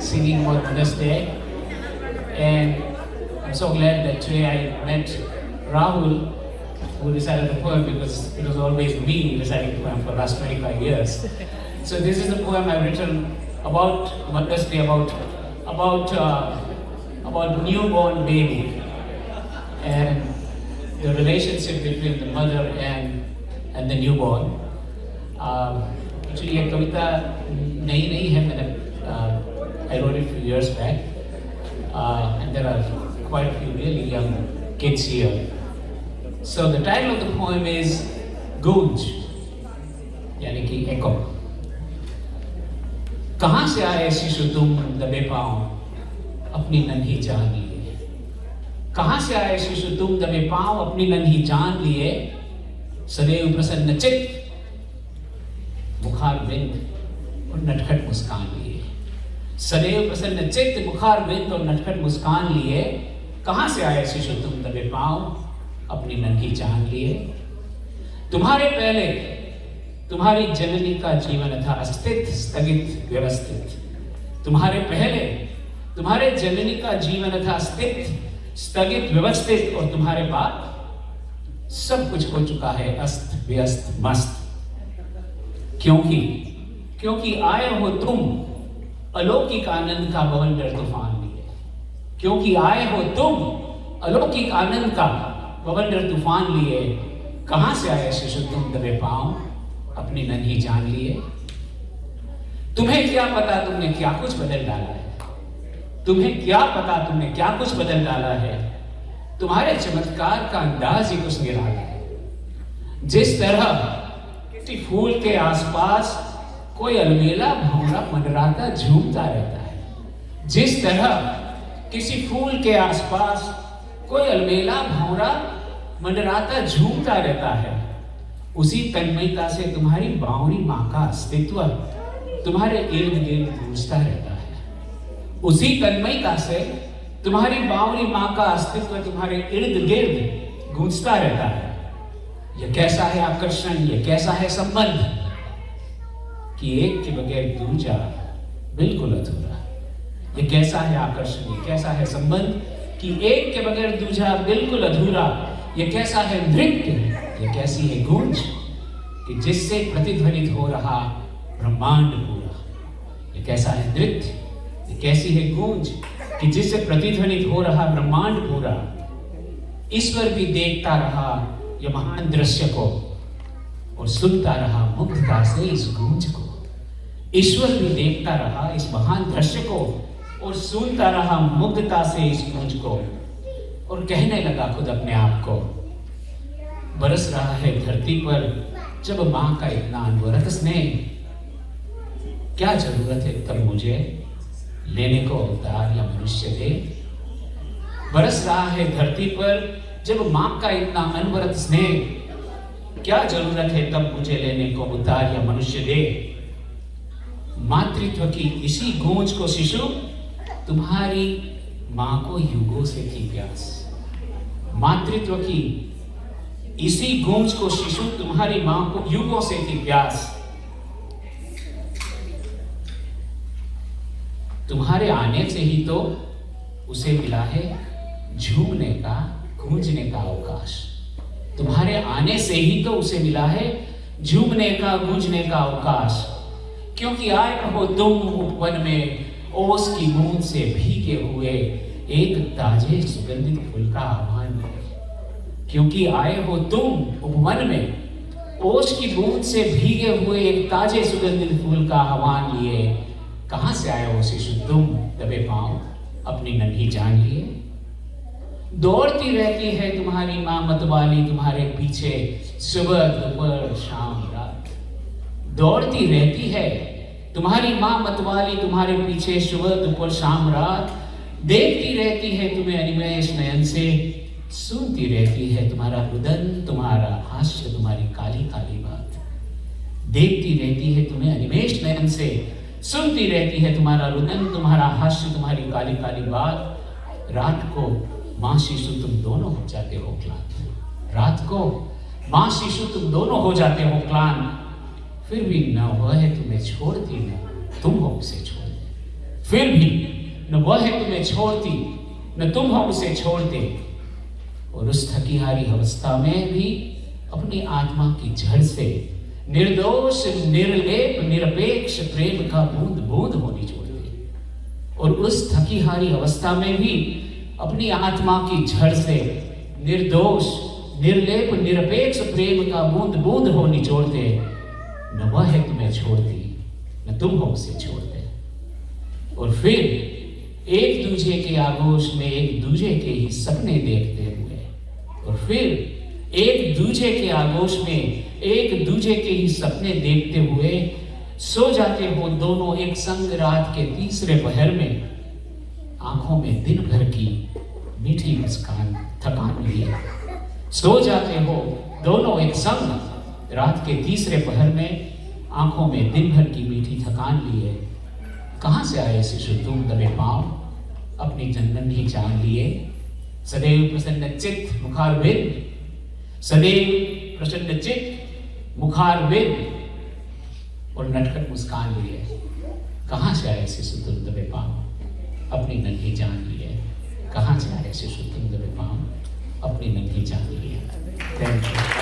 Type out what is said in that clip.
singing about Mother's Day. And I'm so glad that today I met Rahul, who recited the poem, because it was always me reciting the poem for the last 25 years. So this is the poem I've written about Mother's Day, about newborn baby and the relationship between the mother and the newborn. Actually, ये कविता नई नहीं है, मैंने I wrote it a few years back, and there are quite a few really young kids here. So the title of the poem is गूंज, यानी कि echo. कहाँ से आए शिशु तुम दबे पाँव अपनी नन्ही जान लिए? कहाँ से आए शिशु तुम दबे पाँव अपनी नन्ही जान लिए? सदैव प्रसन्न चित्त मुखार बिंद और नटखट मुस्कान लिए। सदैव प्रसन्न चित्त मुखार बिंद और नटखट मुस्कान लिए। कहाँ से आए शिशु तुम दबे पाँव अपनी नन्ही जान लिए? तुम्हारे पहले तुम्हारी जननी का जीवन था अस्तित्व स्थगित व्यवस्थित। तुम्हारे पहले तुम्हारे जननी का जीवन था अस्तित्व स्थगित व्यवस्थित, और तुम्हारे बाद सब कुछ हो चुका है अस्त व्यस्त मस्त। क्योंकि आए हो तुम अलौकिक आनंद का बवंडर तूफान लिए। क्योंकि आए हो तुम अलौकिक आनंद का बवंडर तूफान लिए। कहां से आए शिशु तुम दबे पांव अपनी नन्ही जान लिए? तुम्हें क्या पता तुमने क्या कुछ बदल डाला है? तुम्हें क्या पता तुमने क्या कुछ बदल डाला है? तुम्हारे चमत्कार का अंदाज ही कुछ निराला है। जिस तरह किसी फूल के आसपास कोई अलमेला भंवरा मंडराता झूमता रहता है। जिस तरह किसी फूल के आसपास कोई अलमेला भंवरा मंडराता झूमता रहता है, उसी तन्मयता से तुम्हारी बावरी माँ का अस्तित्व तुम्हारे इर्द गिर्द गूंजता रहता है। उसी तन्मयता से तुम्हारी बावरी माँ का अस्तित्व तुम्हारे इर्द गिर्द गूंजता रहता है। यह कैसा है आकर्षण, यह कैसा है संबंध कि एक के बगैर दूजा बिल्कुल अधूरा। यह कैसा है आकर्षण, यह कैसा है संबंध कि एक के बगैर दूजा बिल्कुल अधूरा। यह कैसा है नृत्य, यह कैसी है गूंज कि जिससे प्रतिध्वनित हो रहा ब्रह्मांड पूरा। यह कैसा है नृत्य, यह कैसी है गूंज कि जिससे प्रतिध्वनित हो रहा ब्रह्मांड पूरा। ईश्वर भी देखता रहा यह महान दृश्य को और सुनता रहा मुग्धता से इस गूंज को। ईश्वर भी देखता रहा इस महान दृश्य को और सुनता रहा मुग्धता से इस गूंज को, और कहने लगा खुद अपने आप को, बरस रहा है धरती पर जब मां का इतना अनवरत स्नेह, क्या जरूरत है तब मुझे लेने को अवतार या मनुष्य दे। बरस रहा है धरती पर जब मां का इतना अनवरत स्नेह, क्या जरूरत है तब मुझे लेने को अवतार या मनुष्य दे। मातृत्व की इसी गूंज को शिशु तुम्हारी मां को युगों से थी प्यास। मातृत्व की इसी गूंज को शिशु तुम्हारी मां को युगों से थी प्यास। तुम्हारे आने से ही तो उसे मिला है झूमने का गूंजने का अवकाश। तुम्हारे आने से ही तो उसे मिला है झूमने का गूंजने का अवकाश। क्योंकि आए हो तुम उपवन में ओस की बूंद से भीगे हुए एक ताजे सुगंधित फूल का आह्वान। क्योंकि आए हो तुम उपवन में ओस की बूंद से भीगे हुए एक ताजे सुगंधित फूल का आह्वान लिए। कहां से आए हो शिशु तुम दबे पांव अपनी नन्ही जान लिए? दौड़ती रहती है तुम्हारी मां मतवाली तुम्हारे पीछे सुबह दोपहर शाम रात। दौड़ती रहती है तुम्हारी मां मतवाली तुम्हारे पीछे सुबह दोपहर शाम रात। देखती रहती है तुम्हें अनिमेष नयन से, सुनती रहती है तुम्हारा रुदन तुम्हारा हास्य तुम्हारी काली काली बात। देखती रहती है तुम्हें अनिमेष नयन से, सुनती रहती है तुम्हारा रुदन तुम्हारा हास्य तुम्हारी काली काली बात। रात को मां शिशु तुम दोनों हो जाते हो क्लांत। रात को मां शिशु तुम दोनों हो जाते हो क्लांत। फिर भी न वह तुम्हें छोड़ती, न तुम हो उसे छोड़ते। फिर भी न वह तुम्हें छोड़ती न तुम हो उसे छोड़ते। और उस थकी हारी अवस्था में भी अपनी आत्मा की जड़ से निर्दोष निर्लेप निरपेक्ष प्रेम का बूंद बूंद होनी छोड़ते। और उस थकी हारी अवस्था में भी अपनी आत्मा की जड़ से निर्दोष निर्लेप निरपेक्ष प्रेम का बूंद बूंद हो निचोड़ते। न वह है तुम्हें छोड़ती न तुम हो उसे छोड़ते। और फिर एक दूजे के आगोश में एक दूजे के ही सपने देखते हुए, और फिर एक दूजे के आगोश में एक दूजे के ही सपने देखते हुए सो जाते हो दोनों एक संग रात के तीसरे पहर में, आंखों में दिन भर की मीठी मुस्कान थकान लिए। सो जाते हो दोनों एक संग रात के तीसरे पहर में, आंखों में दिन भर की मीठी थकान लिए। कहाँ से आए शिशु तुम दबे पांव, अपनी जनन ही जान लिए। सदैव प्रसन्न चित्त मुखारविंद, सदैव प्रसन्न चित्त मुखारविंद, और नटखट मुस्कान लिए। कहाँ से आए शिशु तुम दबे पांव, अपनी नन्ही जान लिए। कहाँ से आए शिशु तुम दबे पांव, अपनी नन्ही जान लिए। Thank you.